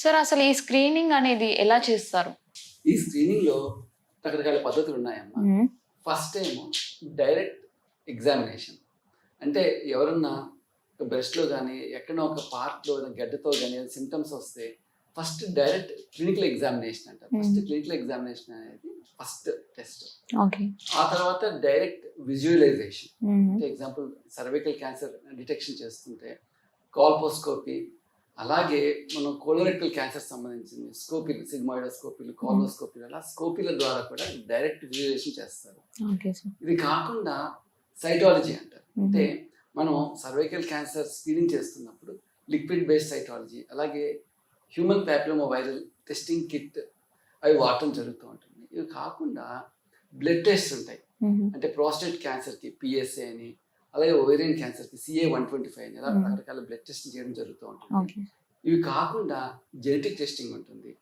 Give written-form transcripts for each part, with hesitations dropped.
Sir అసలు ఈ screening అనేది ఎలా చేస్తారు? ఈ స్క్రీనింగ్ లో రకరకాల పద్ధతులు ఉన్నాయమ్మా. ఫస్ట్ ఏమో డైరెక్ట్ ఎగ్జామినేషన్. అంటే ఎవరన్నా బ్రెస్ట్ లో కానీ ఎక్కడో ఒక పార్ట్ లో గడ్డతో కానీ సిమ్టమ్స్ వస్తే ఫస్ట్ డైరెక్ట్ క్లినికల్ ఎగ్జామినేషన్ అంటారు. ఫస్ట్ క్లినికల్ ఎగ్జామినేషన్ అనేది ఫస్ట్ టెస్ట్. ఆ తర్వాత డైరెక్ట్ విజువలైజేషన్. అంటే ఎగ్జాంపుల్ సర్వైకల్ క్యాన్సర్ డిటెక్షన్ చేస్తుంటే కాల్పోస్కోపీ, అలాగే మనం కోలోరెక్టల్ క్యాన్సర్ సంబంధించింది స్కోపీలు, సిగ్మాయిడోస్కోపీలు, కాల్నోస్కోపీలు, అలా స్కోపీల ద్వారా కూడా డైరెక్ట్ విజువలైజేషన్ చేస్తారు. ఇది కాకుండా సైటాలజీ అంటారు. అంటే మనం సర్వైకల్ క్యాన్సర్ స్క్రీనింగ్ చేస్తున్నప్పుడు లిక్విడ్ బేస్డ్ సైటాలజీ, అలాగే human papilloma viral testing kit అవి వాడటం జరుగుతూ ఉంటుంది. ఇవి కాకుండా బ్లడ్ టెస్ట్ ఉంటాయి. అంటే ప్రోస్టేట్ క్యాన్సర్కి పిఎస్ఏ అని, అలాగే ఓవేరియన్ క్యాన్సర్కి CA-125 అని, అలా రకరకాల బ్లడ్ టెస్ట్ చేయడం జరుగుతూ ఉంటుంది. ఇవి కాకుండా జెనెటిక్ టెస్టింగ్ ఉంటుంది.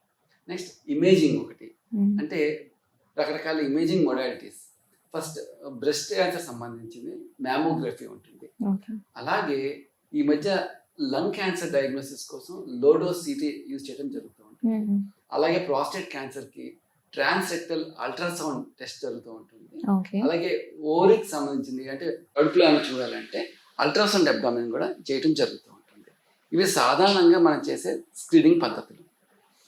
నెక్స్ట్ ఇమేజింగ్ ఒకటి, అంటే రకరకాల imaging modalities. First breast cancer సంబంధించింది మ్యామోగ్రఫీ ఉంటుంది. అలాగే ఈ మధ్య లంగ్ క్యాన్సర్ డయాగ్నోసిస్ కోసం లోడోస్ సిటీ యూజ్ చేయడం జరుగుతూ ఉంటుంది. అలాగే ప్రాస్టేట్ క్యాన్సర్కి ట్రాన్స్రెక్టల్ అల్ట్రాసౌండ్ టెస్ట్ జరుగుతూ ఉంటుంది. అలాగే ఓరికి సంబంధించింది, అంటే కడుపులో అని చూడాలంటే అల్ట్రాసౌండ్ అబ్డామిన్ కూడా చేయడం జరుగుతూ ఉంటుంది. ఇవి సాధారణంగా మనం చేసే స్క్రీనింగ్ పద్ధతులు.